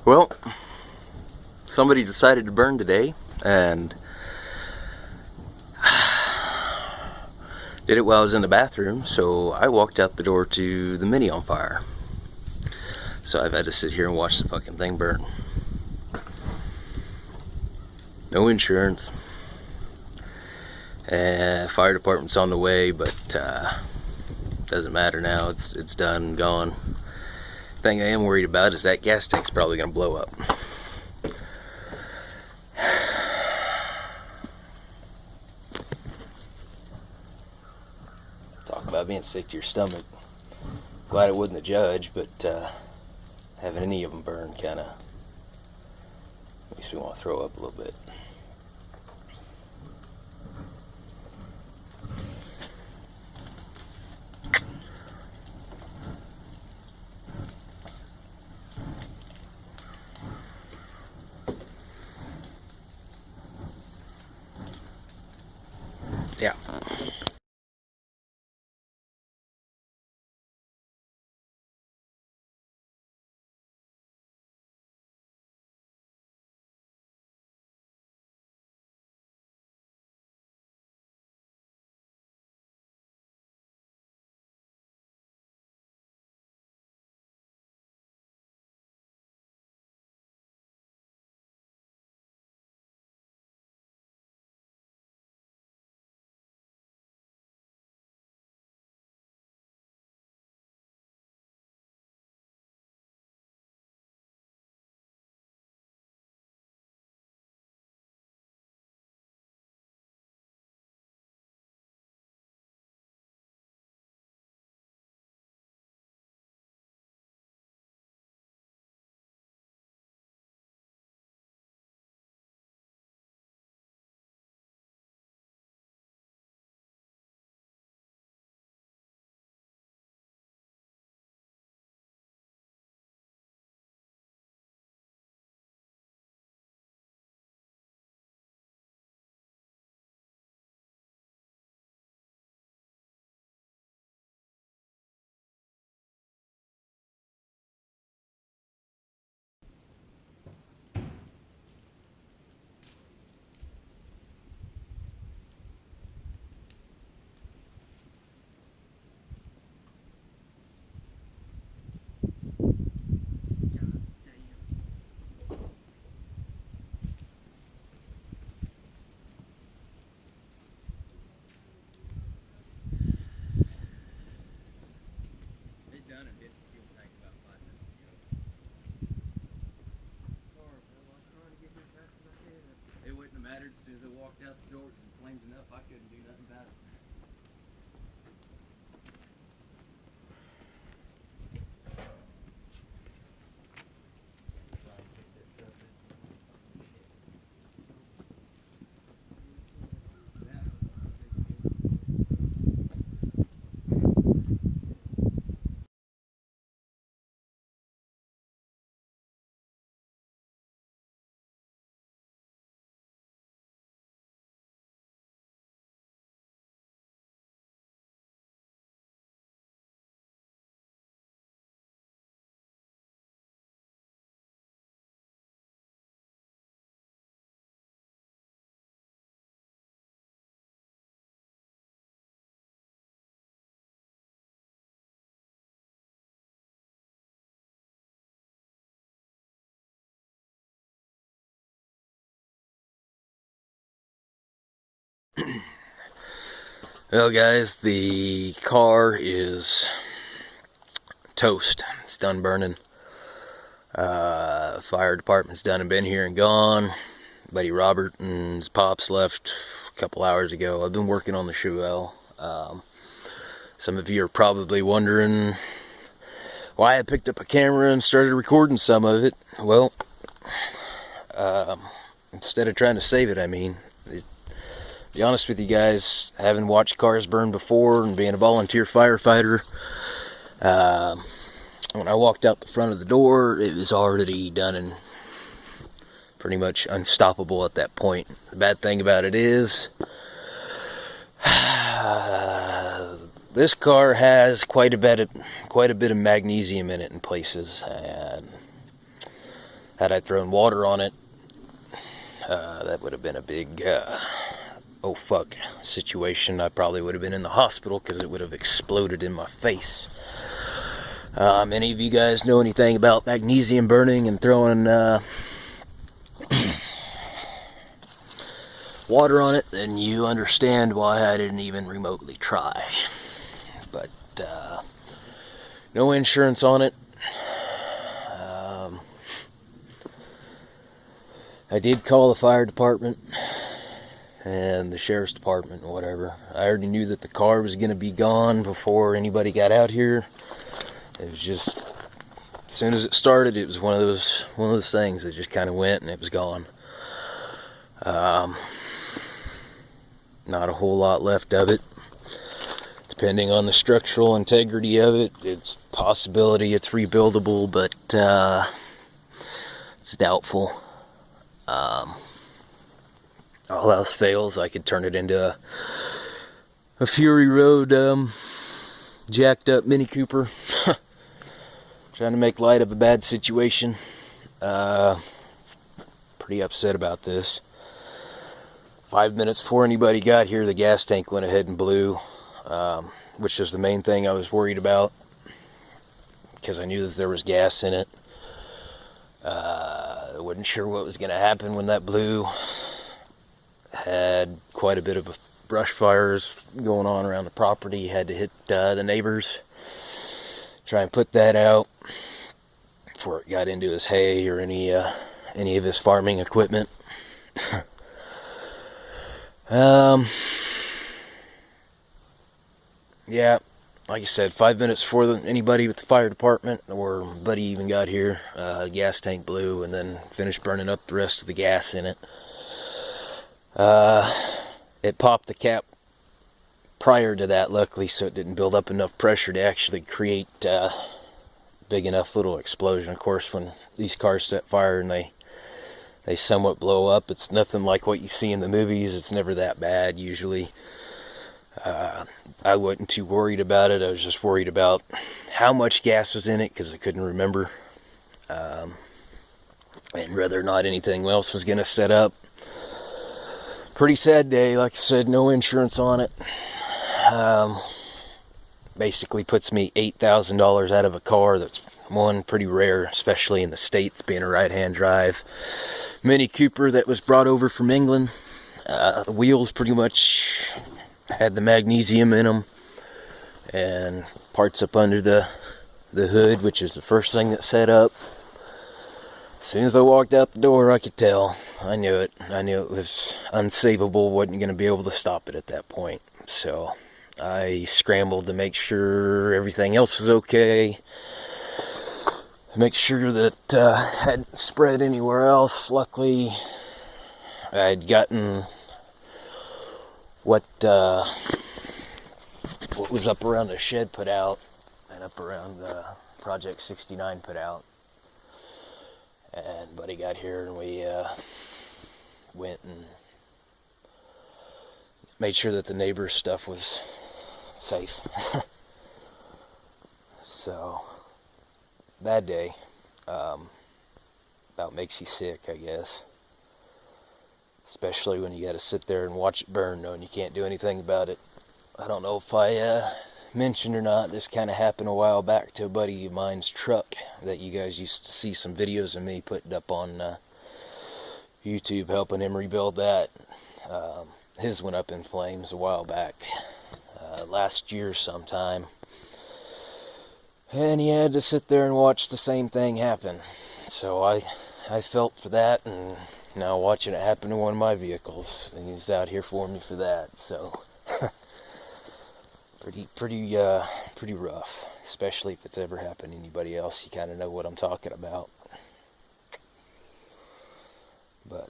Well, somebody decided to burn today, and did it while I was in the bathroom, so I walked out the door to the Mini on fire. So I've had to sit here and watch the fucking thing burn. No insurance. Fire department's on the way, but doesn't matter now. It's done, gone. Thing I am worried about is that gas tank's probably gonna blow up. Talk about being sick to your stomach. Glad it wasn't the judge, but having any of them burn kind of makes me want to throw up a little bit. Yeah. It wouldn't have mattered. As soon as I walked out the door, it was in flames enough. I couldn't do nothing about it. Well, guys, the car is toast. It's done burning. Fire department's done and been here and gone. Buddy Robert and his pops left a couple hours ago. I've been working on the Chevelle. Some of you are probably wondering why I picked up a camera and started recording some of it. Well, instead of trying to save it, to be honest with you guys, having watched cars burn before and being a volunteer firefighter, when I walked out the front of the door, it was already done and pretty much unstoppable at that point. The bad thing about it is, this car has quite a bit of magnesium in it in places, and Had I thrown water on it, that would have been a big oh fuck situation. I probably would have been in the hospital because it would have exploded in my face. Any of you guys know anything about magnesium burning and throwing water on it, then you understand why I didn't even remotely try. But no insurance on it. I did call the fire department and the sheriff's department and whatever. I already knew that the car was going to be gone before anybody got out here. It was just, as soon as it started, it was one of those things that just kind of went and it was gone. Not a whole lot left of it. Depending on the structural integrity of it, it's a possibility it's rebuildable, but it's doubtful. All else fails, I could turn it into a Fury Road jacked up Mini Cooper. Trying to make light of a bad situation. Pretty upset about this. 5 minutes before anybody got here, the gas tank went ahead and blew, which is the main thing I was worried about, because I knew that there was gas in it. I wasn't sure what was going to happen when that blew. Had quite a bit of brush fires going on around the property. Had to hit the neighbors, try and put that out before it got into his hay or any of his farming equipment. Yeah, like I said, 5 minutes before anybody with the fire department or buddy even got here, gas tank blew and then finished burning up the rest of the gas in it. It popped the cap prior to that, luckily, so it didn't build up enough pressure to actually create big enough little explosion. Of course, when these cars set fire and they somewhat blow up, it's nothing like what you see in the movies. It's never that bad usually. I wasn't too worried about it. I was just worried about how much gas was in it because I couldn't remember, and whether or not anything else was going to set up. Pretty sad day. Like I said, no insurance on it. Basically puts me $8,000 out of a car that's, one, pretty rare, especially in the States, being a right-hand drive Mini Cooper that was brought over from England. The wheels pretty much had the magnesium in them, and parts up under the hood, which is the first thing that set up. As soon as I walked out the door, I could tell. I knew it. I knew it was unsavable. Wasn't going to be able to stop it at that point. So I scrambled to make sure everything else was okay. Make sure that hadn't spread anywhere else. Luckily, I had gotten what was up around the shed put out, and up around Project 69 put out. And buddy got here, and we went and made sure that the neighbor's stuff was safe. So, bad day. About makes you sick, I guess. Especially when you got to sit there and watch it burn, knowing you can't do anything about it. I don't know if I mentioned or not, this kind of happened a while back to a buddy of mine's truck that you guys used to see some videos of me putting up on YouTube, helping him rebuild that. His went up in flames a while back, last year sometime, and he had to sit there and watch the same thing happen. So I felt for that, and now watching it happen to one of my vehicles, and he's out here for me for that. So pretty rough, especially if it's ever happened to anybody else. You kind of know what I'm talking about. But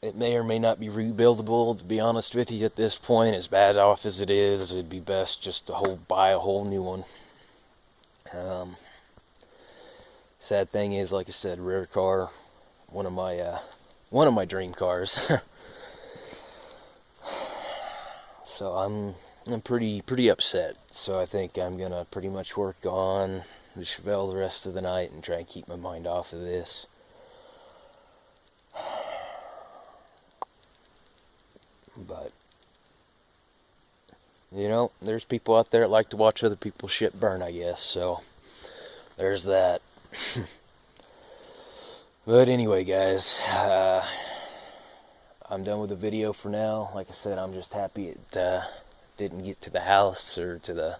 it may or may not be rebuildable. To be honest with you, at this point, as bad off as it is, it'd be best just to buy a whole new one. Sad thing is, like I said, rare car, one of my dream cars. So I'm pretty upset. So I think I'm gonna pretty much work on the Chevelle the rest of the night and try and keep my mind off of this. But, you know, there's people out there that like to watch other people's shit burn, I guess. So, there's that. But anyway, guys, I'm done with the video for now. Like I said, I'm just happy it didn't get to the house or to the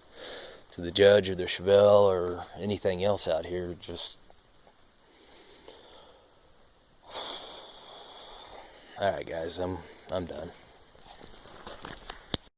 judge or the Chevelle or anything else out here. Just, all right, guys, I'm done.